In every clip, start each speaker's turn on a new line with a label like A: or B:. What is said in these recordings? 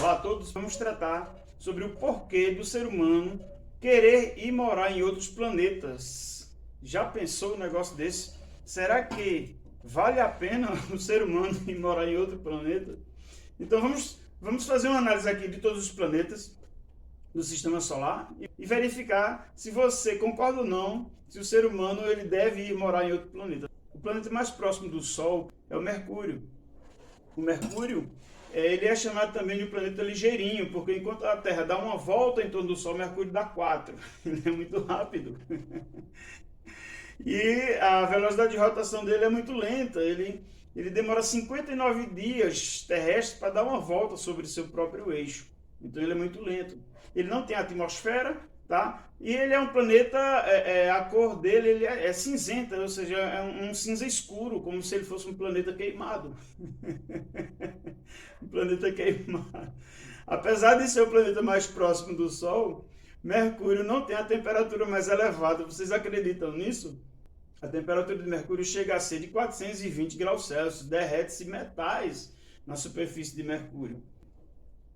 A: Olá a todos, vamos tratar sobre o porquê do ser humano querer ir morar em outros planetas. Já pensou um negócio desse? Será que vale a pena o ser humano ir morar em outro planeta? Então vamos fazer uma análise aqui de todos os planetas do Sistema Solar e verificar se você concorda ou não se o ser humano ele deve ir morar em outro planeta. O planeta mais próximo do Sol é o Mercúrio. O Mercúrio ele é chamado também de um planeta ligeirinho, porque enquanto a Terra dá uma volta em torno do Sol, o Mercúrio dá 4. Ele é muito rápido. E a velocidade de rotação dele é muito lenta. Ele demora 59 dias terrestres para dar uma volta sobre seu próprio eixo. Então ele é muito lento. Ele não tem atmosfera, tá? E ele é um planeta, a cor dele ele é cinzenta, ou seja, é um cinza escuro, como se ele fosse um planeta queimado. Um planeta queimado. Apesar de ser o planeta mais próximo do Sol, Mercúrio não tem a temperatura mais elevada. Vocês acreditam nisso? A temperatura de Mercúrio chega a ser de 420 graus Celsius, derrete-se metais na superfície de Mercúrio.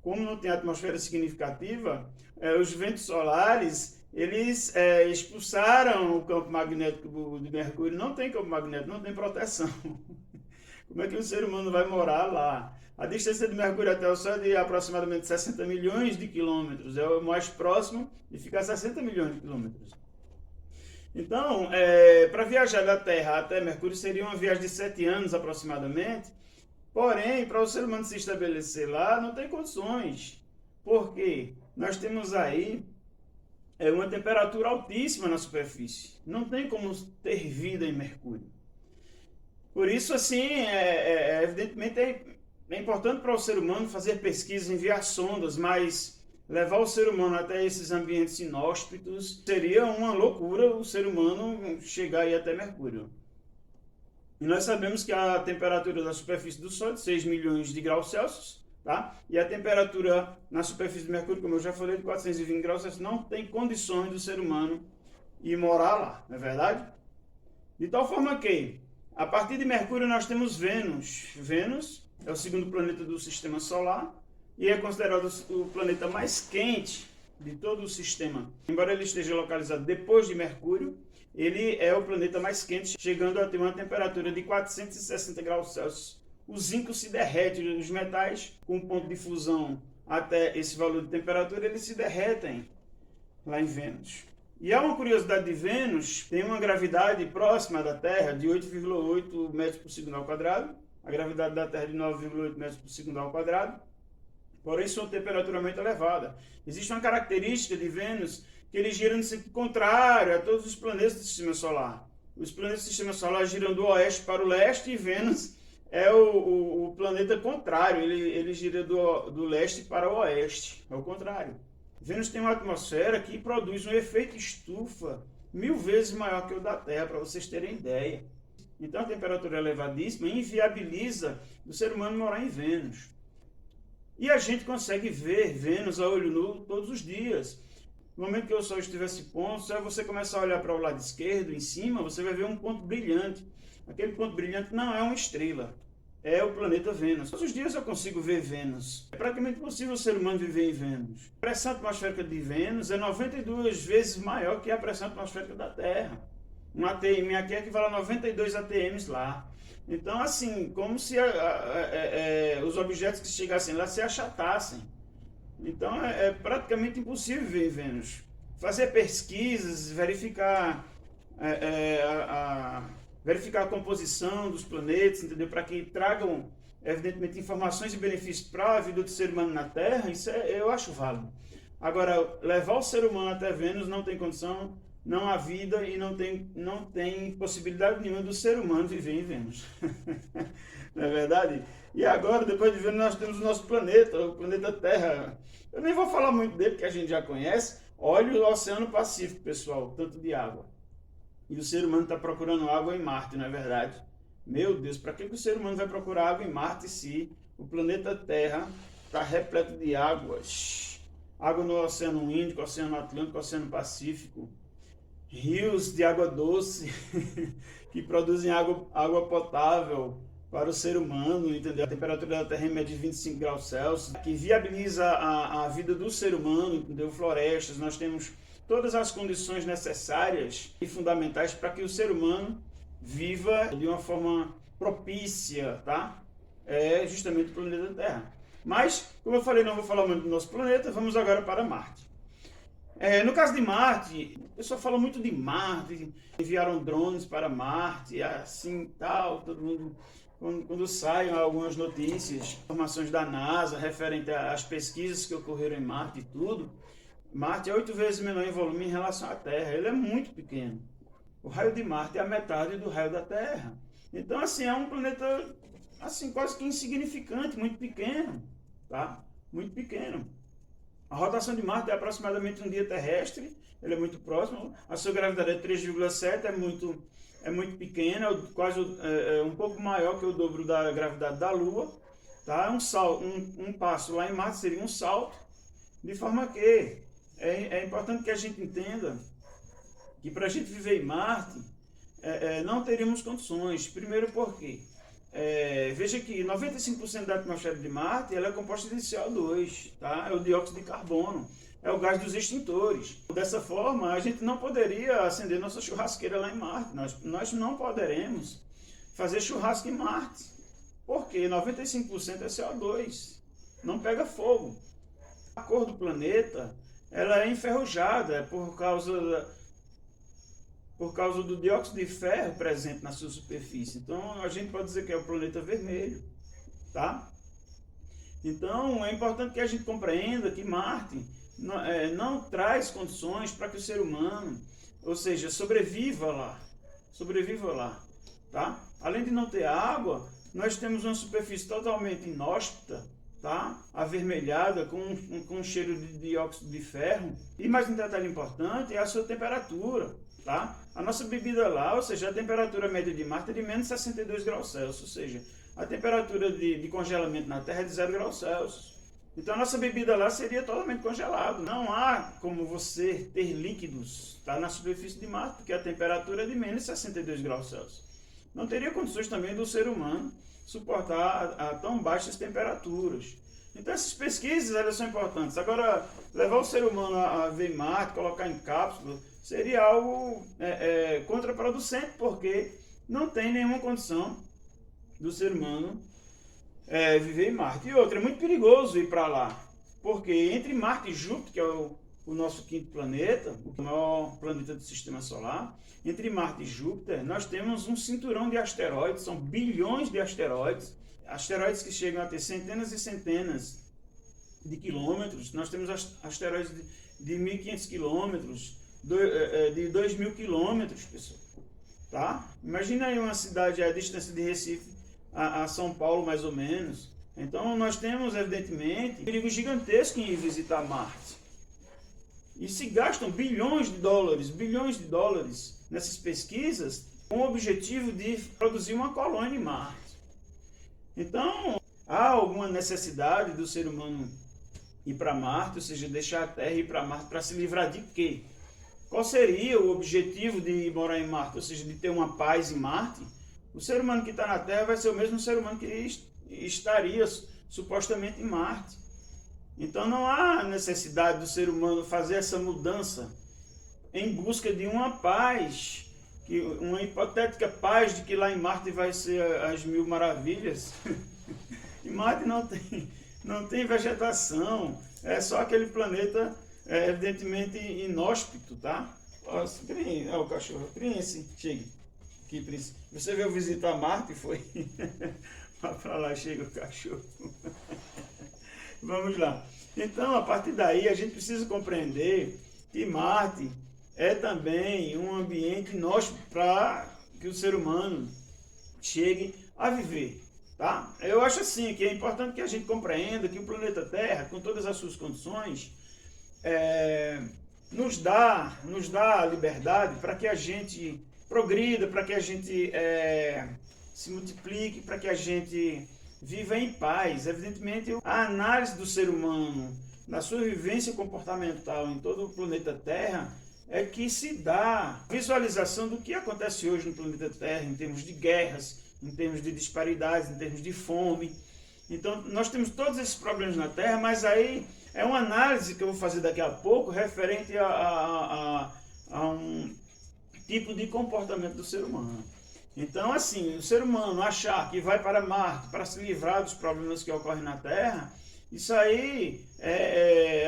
A: Como não tem atmosfera significativa, os ventos solares eles expulsaram o campo magnético de Mercúrio. Não tem campo magnético, não tem proteção. Como é que o ser humano vai morar lá? A distância de Mercúrio até o Sol é de aproximadamente 60 milhões de quilômetros. É o mais próximo e fica a 60 milhões de quilômetros. Então, para viajar da Terra até Mercúrio seria uma viagem de 7 anos aproximadamente. Porém, para o ser humano se estabelecer lá, não tem condições. Por quê? Nós temos aí uma temperatura altíssima na superfície. Não tem como ter vida em Mercúrio. Por isso, assim, evidentemente é importante para o ser humano fazer pesquisas, enviar sondas, mas levar o ser humano até esses ambientes inóspitos seria uma loucura o ser humano chegar aí até Mercúrio. E nós sabemos que a temperatura da superfície do Sol é de 6 milhões de graus Celsius, tá? E a temperatura na superfície de Mercúrio, como eu já falei, de 420 graus Celsius, não tem condições do ser humano ir morar lá, não é verdade? De tal forma que, a partir de Mercúrio, nós temos Vênus. Vênus é o segundo planeta do Sistema Solar e é considerado o planeta mais quente de todo o sistema. Embora ele esteja localizado depois de Mercúrio, ele é o planeta mais quente, chegando a ter uma temperatura de 460 graus Celsius. O zinco se derrete, os metais com ponto de fusão até esse valor de temperatura, eles se derretem lá em Vênus. E há uma curiosidade de Vênus, tem uma gravidade próxima da Terra de 8,8 metros por segundo ao quadrado, a gravidade da Terra é de 9,8 metros por segundo ao quadrado, porém sua temperatura muito elevada. Existe uma característica de Vênus que ele gira no sentido contrário a todos os planetas do Sistema Solar. Os planetas do Sistema Solar giram do oeste para o leste e Vênus é o planeta contrário, ele gira do leste para o oeste, é o contrário. Vênus tem uma atmosfera que produz um efeito estufa 1000 vezes maior que o da Terra, para vocês terem ideia. Então a temperatura elevadíssima inviabiliza o ser humano morar em Vênus. E a gente consegue ver Vênus a olho nu todos os dias. No momento que o Sol estiver se pondo, se você começar a olhar para o lado esquerdo, em cima, você vai ver um ponto brilhante. Aquele ponto brilhante não é uma estrela, é o planeta Vênus. Todos os dias eu consigo ver Vênus. É praticamente impossível o ser humano viver em Vênus. A pressão atmosférica de Vênus é 92 vezes maior que a pressão atmosférica da Terra. Um ATM aqui equivale a 92 ATMs lá. Então, assim, como se os objetos que chegassem lá se achatassem. Então, é praticamente impossível viver em Vênus. Fazer pesquisas, verificar a composição dos planetas, entendeu? Para que tragam, evidentemente, informações e benefícios para a vida do ser humano na Terra, isso eu acho válido. Agora, levar o ser humano até Vênus não tem condição, não há vida e não tem possibilidade nenhuma do ser humano viver em Vênus. Não é verdade? E agora, depois de Vênus, nós temos o nosso planeta, o planeta Terra. Eu nem vou falar muito dele, porque a gente já conhece. Olha o Oceano Pacífico, pessoal, tanto de água. E o ser humano está procurando água em Marte, não é verdade? Meu Deus, para que o ser humano vai procurar água em Marte se o planeta Terra está repleto de águas? Água no Oceano Índico, Oceano Atlântico, Oceano Pacífico. Rios de água doce que produzem água potável para o ser humano, entendeu? A temperatura da Terra é em média de 25 graus Celsius, que viabiliza a vida do ser humano, entendeu? Florestas, nós temos todas as condições necessárias e fundamentais para que o ser humano viva de uma forma propícia, tá? É justamente o planeta Terra. Mas, como eu falei, não vou falar muito do nosso planeta, vamos agora para Marte. No caso de Marte, o pessoal fala muito de Marte, enviaram drones para Marte, assim, tal, todo mundo, quando saem algumas notícias, informações da NASA referente às pesquisas que ocorreram em Marte e tudo, Marte é 8 vezes menor em volume em relação à Terra, ele é muito pequeno. O raio de Marte é a metade do raio da Terra. Então, assim, é um planeta, assim, quase que insignificante, muito pequeno, tá? Muito pequeno. A rotação de Marte é aproximadamente um dia terrestre, ele é muito próximo, a sua gravidade é 3,7, é muito pequena, quase um pouco maior que o dobro da gravidade da Lua, tá? Um passo lá em Marte seria um salto, de forma que é importante que a gente entenda que para a gente viver em Marte, não teríamos condições. Primeiro porque, veja que 95% da atmosfera de Marte ela é composta de CO2, tá? É o dióxido de carbono, é o gás dos extintores. Dessa forma, a gente não poderia acender nossa churrasqueira lá em Marte. Nós não poderemos fazer churrasco em Marte, porque 95% é CO2, não pega fogo. A cor do planeta ela é enferrujada por causa do dióxido de ferro presente na sua superfície. Então, a gente pode dizer que é o planeta vermelho, tá? Então, é importante que a gente compreenda que Marte não traz condições para que o ser humano, ou seja, sobreviva lá, tá? Além de não ter água, nós temos uma superfície totalmente inóspita, tá? Avermelhada, com cheiro de dióxido de ferro. E mais um detalhe importante é a sua temperatura, tá? A nossa bebida lá, ou seja, a temperatura média de Marte é de menos 62 graus Celsius, ou seja, a temperatura de congelamento na Terra é de 0 graus Celsius. Então a nossa bebida lá seria totalmente congelada. Não há como você ter líquidos, tá, na superfície de Marte, porque a temperatura é de menos 62 graus Celsius. Não teria condições também do ser humano suportar a tão baixas temperaturas. Então essas pesquisas elas são importantes. Agora, levar o ser humano a ver Marte, colocar em cápsula, seria algo contraproducente, porque não tem nenhuma condição do ser humano viver em Marte. E outra, é muito perigoso ir para lá, porque entre Marte e Júpiter, que é o nosso quinto planeta, o maior planeta do sistema solar, entre Marte e Júpiter, nós temos um cinturão de asteroides, são bilhões de asteroides, asteroides que chegam a ter centenas e centenas de quilômetros. Nós temos asteroides de 1.500 quilômetros, de 2.000 quilômetros, pessoal. Tá? Imagina aí uma cidade à distância de Recife a São Paulo, mais ou menos. Então, nós temos, evidentemente, um perigo gigantesco em ir visitar Marte. E se gastam bilhões de dólares nessas pesquisas com o objetivo de produzir uma colônia em Marte. Então, há alguma necessidade do ser humano ir para Marte, ou seja, deixar a Terra e ir para Marte para se livrar de quê? Qual seria o objetivo de morar em Marte, ou seja, de ter uma paz em Marte? O ser humano que está na Terra vai ser o mesmo ser humano que estaria supostamente em Marte. Então não há necessidade do ser humano fazer essa mudança em busca de uma paz, uma hipotética paz de que lá em Marte vai ser as mil maravilhas. Em Marte não tem vegetação, é só aquele planeta evidentemente inóspito, tá? Olha o cachorro, Prince, chega aqui, Prince. Você veio visitar Marte, foi? Para lá chega o cachorro. Vamos lá. Então, a partir daí, a gente precisa compreender que Marte é também um ambiente inóspito para que o ser humano chegue a viver, tá? Eu acho assim que é importante que a gente compreenda que o planeta Terra, com todas as suas condições, nos dá a liberdade para que a gente progrida, para que a gente se multiplique, para que a gente viva em paz. Evidentemente, a análise do ser humano, na sua vivência comportamental em todo o planeta Terra, é que se dá visualização do que acontece hoje no planeta Terra, em termos de guerras, em termos de disparidades, em termos de fome. Então, nós temos todos esses problemas na Terra, mas aí é uma análise que eu vou fazer daqui a pouco referente a um tipo de comportamento do ser humano. Então, assim, o ser humano achar que vai para Marte para se livrar dos problemas que ocorrem na Terra, isso aí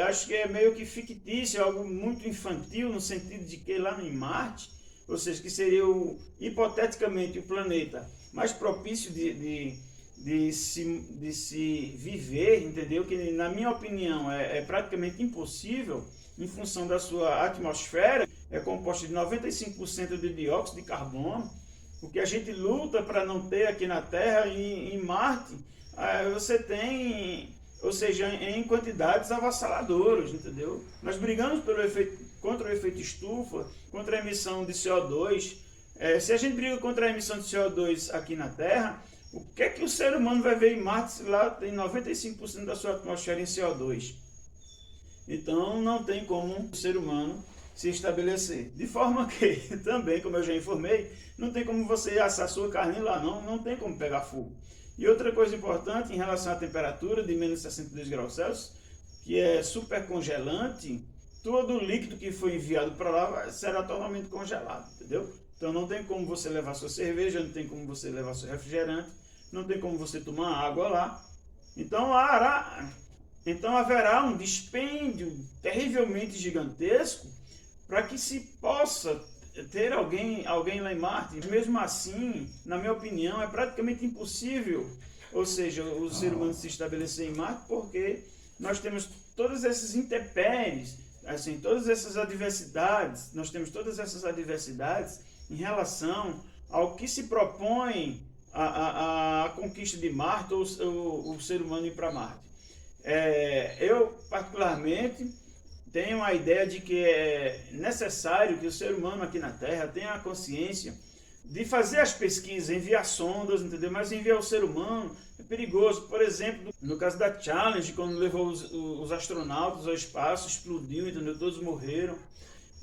A: acho que é meio que fictício, algo muito infantil, no sentido de que lá em Marte, ou seja, que seria hipoteticamente o planeta mais propício de se viver, entendeu? Que na minha opinião é praticamente impossível, em função da sua atmosfera, é composta de 95% de dióxido de carbono. O que a gente luta para não ter aqui na Terra, em Marte, você tem, ou seja, em quantidades avassaladoras, entendeu? Nós brigamos contra o efeito estufa, contra a emissão de CO2. Se a gente briga contra a emissão de CO2 aqui na Terra, o que é que o ser humano vai ver em Marte se lá tem 95% da sua atmosfera em CO2? Então não tem como o ser humano se estabelecer. De forma que, também, como eu já informei, não tem como você assar sua carne lá, não tem como pegar fogo. E outra coisa importante em relação à temperatura de menos 62 graus Celsius, que é super congelante, todo o líquido que foi enviado para lá será totalmente congelado, entendeu? Então não tem como você levar sua cerveja, não tem como você levar seu refrigerante, não tem como você tomar água lá. Então haverá um dispêndio terrivelmente gigantesco para que se possa ter alguém lá em Marte. Mesmo assim, na minha opinião, é praticamente impossível, ou seja, o ser humano se estabelecer em Marte, porque nós temos todas essas intempéries, assim, todas essas adversidades, nós temos todas essas adversidades em relação ao que se propõe a conquista de Marte, ou o ser humano ir para Marte. Eu, particularmente, tenho a ideia de que é necessário que o ser humano aqui na Terra tenha a consciência de fazer as pesquisas, enviar sondas, entendeu? Mas enviar o ser humano é perigoso. Por exemplo, no caso da Challenge, quando levou os astronautas ao espaço, explodiu, entendeu? Todos morreram.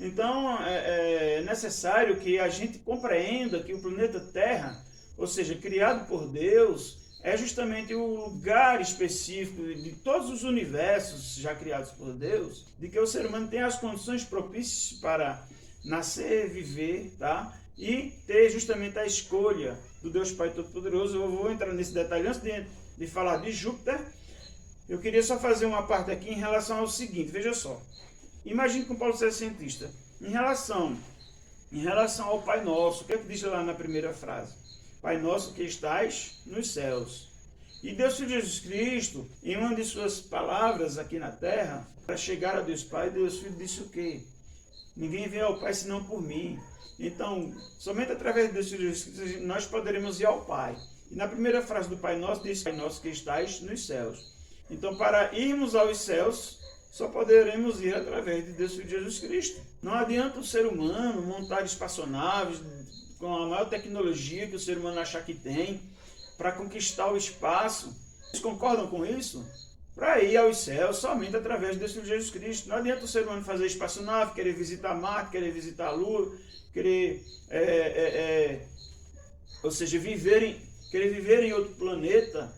A: Então, é necessário que a gente compreenda que o planeta Terra, ou seja, criado por Deus, é justamente o lugar específico de todos os universos já criados por Deus, de que o ser humano tem as condições propícias para nascer, viver, tá? E ter justamente a escolha do Deus Pai Todo-Poderoso. Eu vou entrar nesse detalhe antes de falar de Júpiter. Eu queria só fazer uma parte aqui em relação ao seguinte, veja só. Imagine que o Paulo seja cientista. Em relação ao Pai Nosso, o que é que diz lá na primeira frase? Pai nosso que estais nos céus. E Deus Filho Jesus Cristo, em uma de suas palavras aqui na terra, para chegar a Deus Pai, Deus Filho disse o quê? Ninguém vem ao Pai senão por mim. Então, somente através de Deus Filho Jesus Cristo nós poderemos ir ao Pai. E na primeira frase do Pai Nosso diz, Pai nosso que estais nos céus. Então, para irmos aos céus, só poderemos ir através de Deus Filho Jesus Cristo. Não adianta o ser humano montar espaçonaves com a maior tecnologia que o ser humano achar que tem, para conquistar o espaço. Vocês concordam com isso? Para ir aos céus somente através de Jesus Cristo. Não adianta o ser humano fazer espaçonave, querer visitar Marte, querer visitar a Lua, querer, ou seja, querer viver em outro planeta.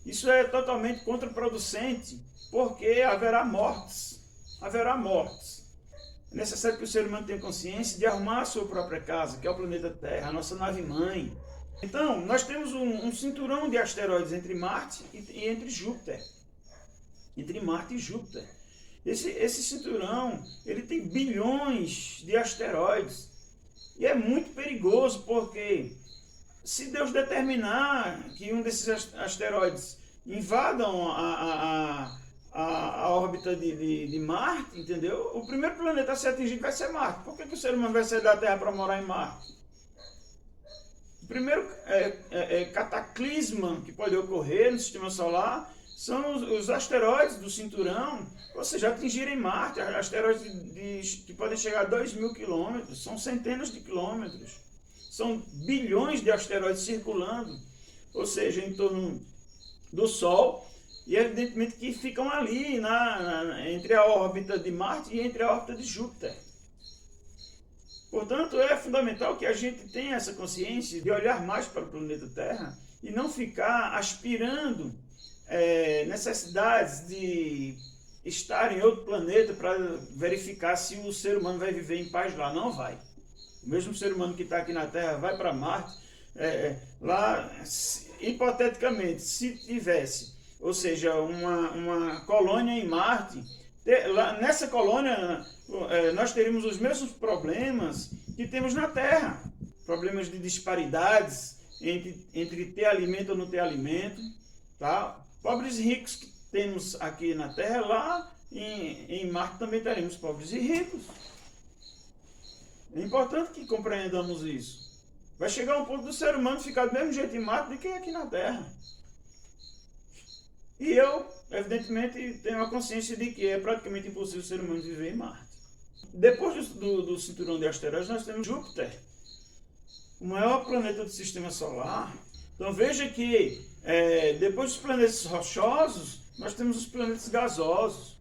A: Isso é totalmente contraproducente, porque haverá mortes. Haverá mortes. É necessário que o ser humano tenha consciência de arrumar a sua própria casa, que é o planeta Terra, a nossa nave-mãe. Então, nós temos um cinturão de asteroides entre Marte e entre Júpiter. Entre Marte e Júpiter. Esse cinturão, ele tem bilhões de asteroides. E é muito perigoso, porque se Deus determinar que um desses asteroides invadam a órbita de Marte, entendeu? O primeiro planeta a ser atingido vai ser Marte. Por que o ser humano vai sair da Terra para morar em Marte? O primeiro cataclisma que pode ocorrer no sistema solar são os asteroides do cinturão, ou seja, atingirem Marte. Asteroides que podem chegar a 2.000 quilômetros, são centenas de quilômetros. São bilhões de asteroides circulando, ou seja, em torno do Sol. E evidentemente que ficam ali entre a órbita de Marte e entre a órbita de Júpiter. Portanto, é fundamental que a gente tenha essa consciência de olhar mais para o planeta Terra e não ficar aspirando necessidades de estar em outro planeta para verificar se o ser humano vai viver em paz lá. Não vai. O mesmo ser humano que está aqui na Terra vai para Marte. Lá, hipoteticamente, se tivesse, ou seja, uma colônia em Marte, nessa colônia nós teríamos os mesmos problemas que temos na Terra. Problemas de disparidades entre ter alimento ou não ter alimento. Tá? Pobres e ricos que temos aqui na Terra, lá em Marte também teremos pobres e ricos. É importante que compreendamos isso. Vai chegar um ponto do ser humano ficar do mesmo jeito em Marte do que aqui na Terra. E eu, evidentemente, tenho a consciência de que é praticamente impossível o ser humano viver em Marte. Depois do cinturão de asteroides, nós temos Júpiter, o maior planeta do sistema solar. Então veja que depois dos planetas rochosos, nós temos os planetas gasosos.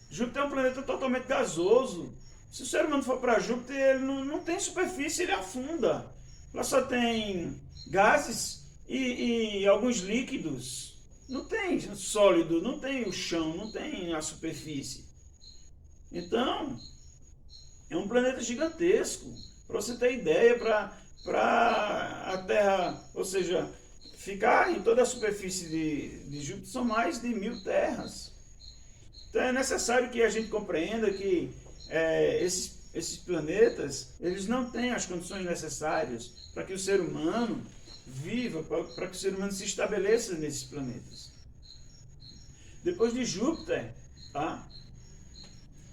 A: Júpiter é um planeta totalmente gasoso. Se o ser humano for para Júpiter, ele não tem superfície, ele afunda. Lá só tem gases e alguns líquidos. Não tem sólido, não tem o chão, não tem a superfície. Então, é um planeta gigantesco. Para você ter ideia, para a Terra, ou seja, ficar em toda a superfície de Júpiter, são mais de 1000 terras. Então é necessário que a gente compreenda que esses planetas, eles não têm as condições necessárias para que o ser humano viva, para que o ser humano se estabeleça nesses planetas. Depois de Júpiter, tá?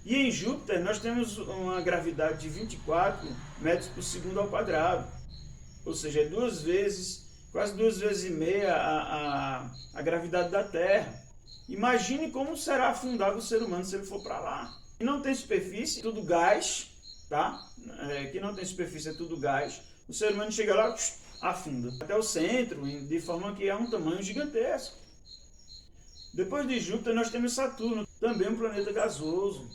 A: E em Júpiter nós temos uma gravidade de 24 metros por segundo ao quadrado. Ou seja, é quase duas vezes e meia a gravidade da Terra. Imagine como será afundado o ser humano se ele for para lá. E não tem superfície, tudo gás, tá? Que não tem superfície, é tudo gás. O ser humano chega lá, afunda até o centro, de forma que é um tamanho gigantesco. Depois de Júpiter nós temos Saturno, também um planeta gasoso.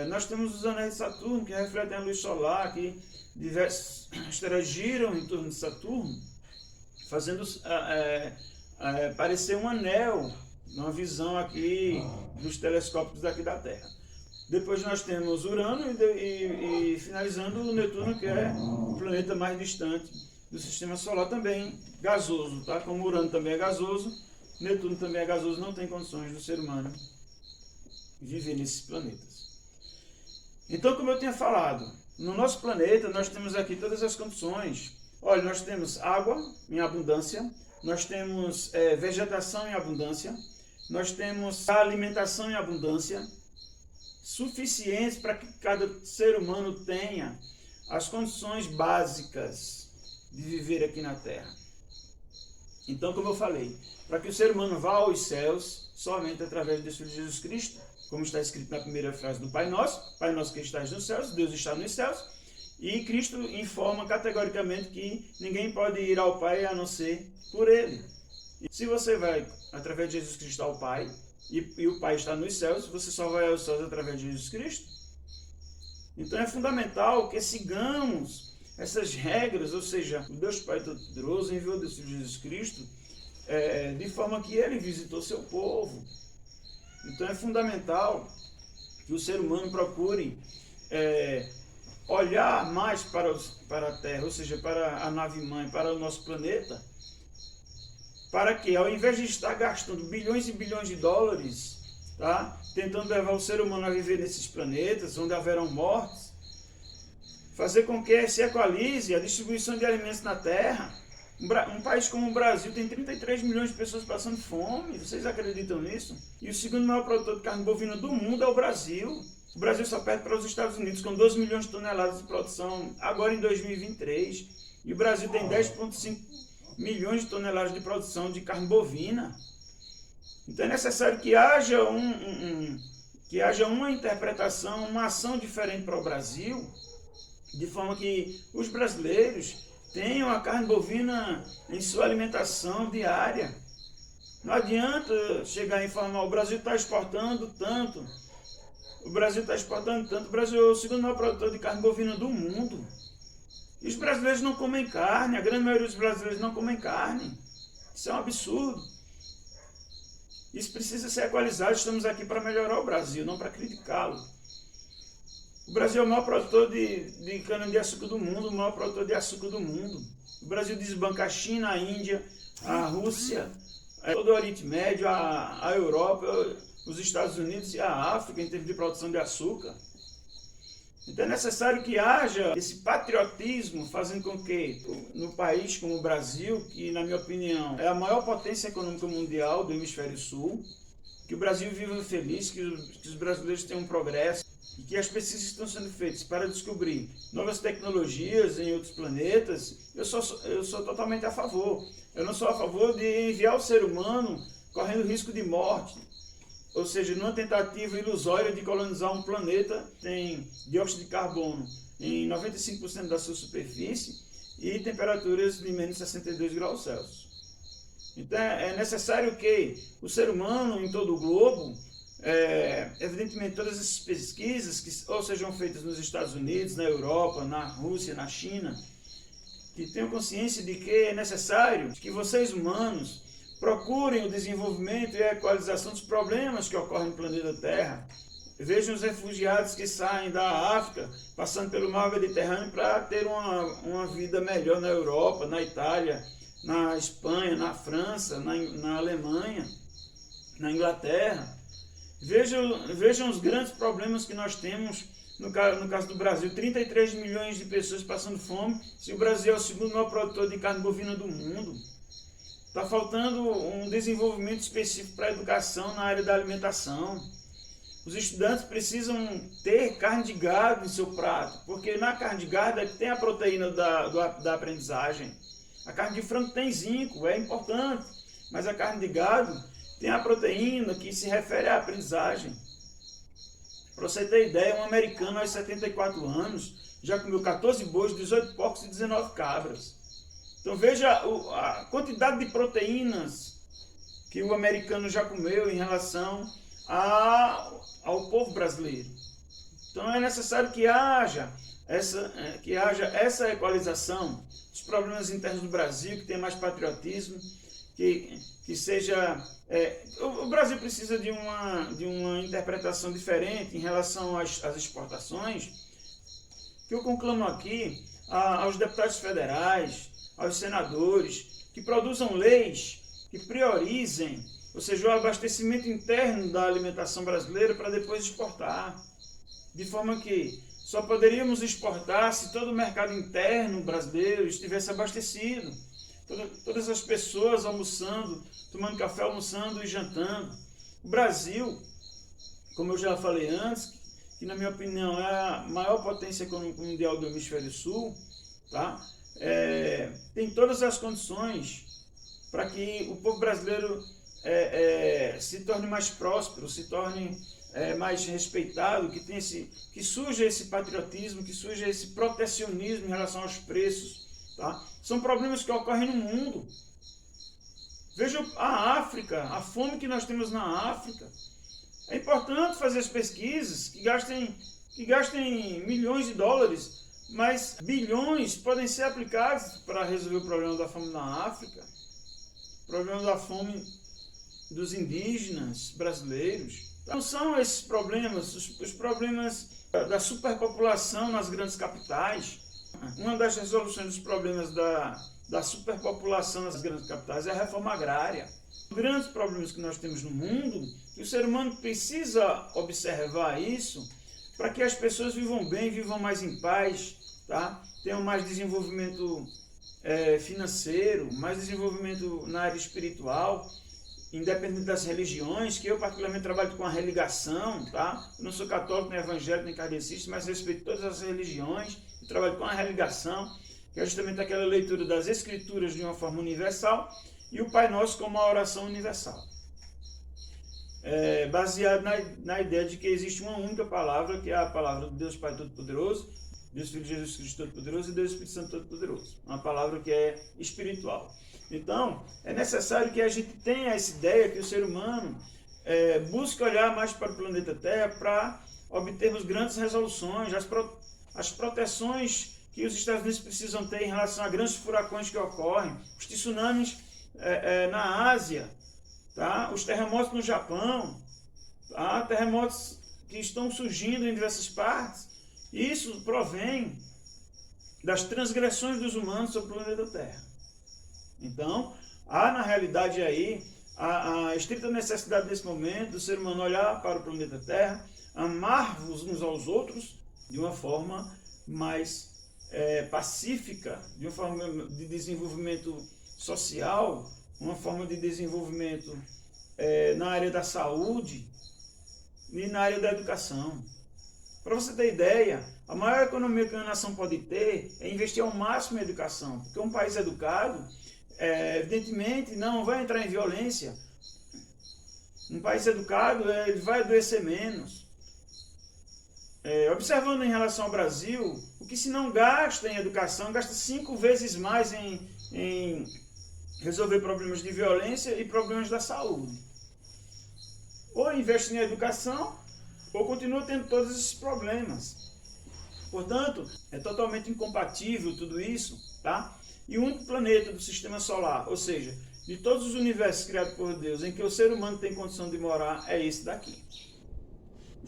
A: Nós temos os anéis de Saturno, que refletem a luz solar, que diversos asteroides giram em torno de Saturno, fazendo parecer um anel, numa visão aqui dos telescópios daqui da Terra. Depois nós temos Urano e finalizando o Netuno, que é o planeta mais distante do sistema solar, também gasoso, tá? Como Urano também é gasoso, Netuno também é gasoso, não tem condições do ser humano viver nesses planetas. Então, como eu tinha falado, no nosso planeta nós temos aqui todas as condições. Olha, nós temos água em abundância, nós temos vegetação em abundância, nós temos alimentação em abundância, suficientes para que cada ser humano tenha as condições básicas de viver aqui na Terra. Então, como eu falei, para que o ser humano vá aos céus, somente através do Filho de Jesus Cristo, como está escrito na primeira frase do Pai Nosso que estás nos céus, Deus está nos céus, e Cristo informa categoricamente que ninguém pode ir ao Pai a não ser por Ele. E se você vai através de Jesus Cristo ao Pai, e o Pai está nos céus, você só vai aos céus através de Jesus Cristo. Então é fundamental que sigamos essas regras, ou seja, o Deus Pai Todo-Poderoso enviou o Filho Jesus Cristo de forma que Ele visitou seu povo. Então é fundamental que o ser humano procure olhar mais para a Terra, ou seja, para a nave-mãe, para o nosso planeta, para que, ao invés de estar gastando bilhões e bilhões de dólares, tá, tentando levar o ser humano a viver nesses planetas, onde haverão mortes, fazer com que se equalize a distribuição de alimentos na Terra. Um país como o Brasil tem 33 milhões de pessoas passando fome, vocês acreditam nisso? E o segundo maior produtor de carne bovina do mundo é o Brasil. O Brasil só perde para os Estados Unidos, com 12 milhões de toneladas de produção, agora em 2023. E o Brasil tem 10,5 milhões de toneladas de produção de carne bovina. Então é necessário que haja uma interpretação, uma ação diferente para o Brasil, de forma que os brasileiros tenham a carne bovina em sua alimentação diária. Não adianta chegar e informar, o Brasil está exportando tanto. O Brasil está exportando tanto. O Brasil é o segundo maior produtor de carne bovina do mundo. E os brasileiros não comem carne, a grande maioria dos brasileiros não comem carne. Isso é um absurdo. Isso precisa ser equalizado, estamos aqui para melhorar o Brasil, não para criticá-lo. O Brasil é o maior produtor de cana-de-açúcar do mundo, o maior produtor de açúcar do mundo. O Brasil desbanca a China, a Índia, a Rússia, todo o Oriente Médio, a Europa, os Estados Unidos e a África em termos de produção de açúcar. Então é necessário que haja esse patriotismo, fazendo com que no país como o Brasil, que na minha opinião é a maior potência econômica mundial do hemisfério sul, que o Brasil viva feliz, que os brasileiros tenham progresso, e que as pesquisas estão sendo feitas para descobrir novas tecnologias em outros planetas, eu sou totalmente a favor. Eu não sou a favor de enviar o ser humano correndo risco de morte, ou seja, numa tentativa ilusória de colonizar um planeta que tem dióxido de carbono em 95% da sua superfície e temperaturas de menos 62 graus Celsius. Então é necessário que o ser humano em todo o globo, evidentemente todas essas pesquisas que ou sejam feitas nos Estados Unidos, na Europa, na Rússia, na China, que tenham consciência de que é necessário que vocês humanos procurem o desenvolvimento e a equalização dos problemas que ocorrem no planeta Terra. Vejam os refugiados que saem da África, passando pelo mar Mediterrâneo para ter uma vida melhor na Europa, na Itália, na Espanha, na França, na Alemanha, na Inglaterra. Vejam os grandes problemas que nós temos no caso do Brasil. 33 milhões de pessoas passando fome, se o Brasil é o segundo maior produtor de carne bovina do mundo. Está faltando um desenvolvimento específico para a educação na área da alimentação. Os estudantes precisam ter carne de gado em seu prato, porque na carne de gado é que tem a proteína da aprendizagem. A carne de frango tem zinco, é importante, mas a carne de gado tem a proteína que se refere à aprendizagem. Para você ter ideia, um americano aos 74 anos já comeu 14 bois, 18 porcos e 19 cabras. Então veja a quantidade de proteínas que o americano já comeu em relação ao povo brasileiro. Então é necessário que haja essa equalização dos problemas internos do Brasil, que tenha mais patriotismo, que seja... o Brasil precisa de uma interpretação diferente em relação às exportações, que eu conclamo aqui aos deputados federais, aos senadores, que produzam leis que priorizem, ou seja, o abastecimento interno da alimentação brasileira para depois exportar. De forma que só poderíamos exportar se todo o mercado interno brasileiro estivesse abastecido. Todas as pessoas almoçando, tomando café, almoçando e jantando. O Brasil, como eu já falei antes, que na minha opinião é a maior potência econômica mundial do hemisfério sul, tá? Tem todas as condições para que o povo brasileiro se torne mais próspero, se torne mais respeitado, que surja esse patriotismo, que surja esse protecionismo em relação aos preços. Tá? São problemas que ocorrem no mundo. Veja a África, a fome que nós temos na África. É importante fazer as pesquisas que gastem milhões de dólares, mas bilhões podem ser aplicados para resolver o problema da fome na África, o problema da fome dos indígenas brasileiros. Não são esses problemas, os problemas da superpopulação nas grandes capitais. Uma das resoluções dos problemas da superpopulação nas grandes capitais é a reforma agrária. Os grandes problemas que nós temos no mundo, que o ser humano precisa observar isso para que as pessoas vivam bem, vivam mais em paz, tá? Tenham mais desenvolvimento financeiro, mais desenvolvimento na área espiritual, independente das religiões, que eu particularmente trabalho com a religação, tá? Eu não sou católico, nem evangélico, nem kardecista, mas respeito todas as religiões e trabalho com a religação, que é justamente aquela leitura das escrituras de uma forma universal e o Pai Nosso como uma oração universal. Baseado na ideia de que existe uma única palavra, que é a palavra de Deus Pai Todo-Poderoso, Deus Filho de Jesus Cristo Todo-Poderoso e Deus Espírito Santo Todo-Poderoso. Uma palavra que é espiritual. Então, é necessário que a gente tenha essa ideia que o ser humano busque olhar mais para o planeta Terra para obtermos grandes resoluções, as proteções que os Estados Unidos precisam ter em relação a grandes furacões que ocorrem, os tsunamis na Ásia, tá? Os terremotos no Japão, tá? Terremotos que estão surgindo em diversas partes. Isso provém das transgressões dos humanos sobre o planeta Terra. Então, há na realidade aí a estrita necessidade desse momento do ser humano olhar para o planeta Terra, amar uns aos outros de uma forma mais pacífica, de uma forma de desenvolvimento social, uma forma de desenvolvimento na área da saúde e na área da educação. Para você ter ideia, a maior economia que uma nação pode ter é investir ao máximo em educação, porque um país educado, evidentemente, não vai entrar em violência. Um país educado, ele vai adoecer menos. Observando em relação ao Brasil, o que se não gasta em educação, gasta 5 vezes mais em resolver problemas de violência e problemas da saúde. Ou investe em educação, ou continua tendo todos esses problemas. Portanto, é totalmente incompatível tudo isso, tá? E o único planeta do sistema solar, ou seja, de todos os universos criados por Deus, em que o ser humano tem condição de morar, é esse daqui.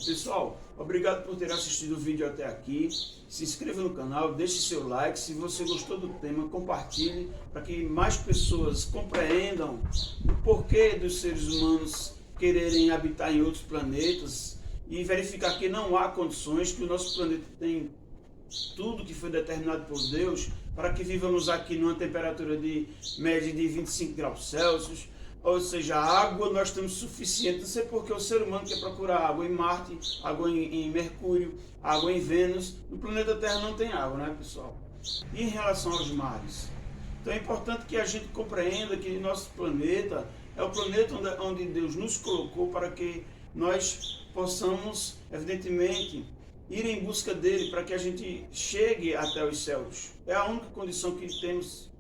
A: Pessoal, obrigado por ter assistido o vídeo até aqui. Se inscreva no canal, deixe seu like. Se você gostou do tema, compartilhe para que mais pessoas compreendam o porquê dos seres humanos quererem habitar em outros planetas e verificar que não há condições, que o nosso planeta tem tudo que foi determinado por Deus para que vivamos aqui numa temperatura de média de 25 graus Celsius, ou seja, água nós temos suficiente, não sei porque o ser humano quer procurar água em Marte, água em Mercúrio, água em Vênus. No planeta Terra não tem água, né, pessoal? E em relação aos mares? Então é importante que a gente compreenda que nosso planeta é o planeta onde Deus nos colocou para que nós possamos, evidentemente, ir em busca dele para que a gente chegue até os céus. É a única condição que temos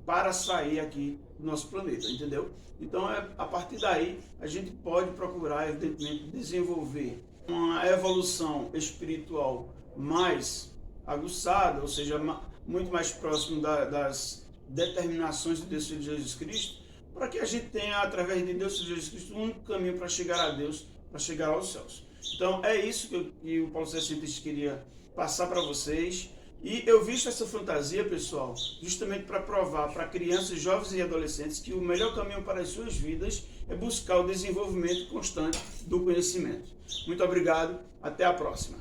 A: para sair aqui do nosso planeta, entendeu? Então, a partir daí, a gente pode procurar, evidentemente, desenvolver uma evolução espiritual mais aguçada, ou seja, muito mais próximo das determinações de Deus Filho de Jesus Cristo, para que a gente tenha, através de Deus Filho de Jesus Cristo, um único caminho para chegar a Deus, para chegar aos céus. Então, é isso que o Paulo César Sintes queria passar para vocês. E eu visto essa fantasia, pessoal, justamente para provar para crianças, jovens e adolescentes que o melhor caminho para as suas vidas é buscar o desenvolvimento constante do conhecimento. Muito obrigado, até a próxima.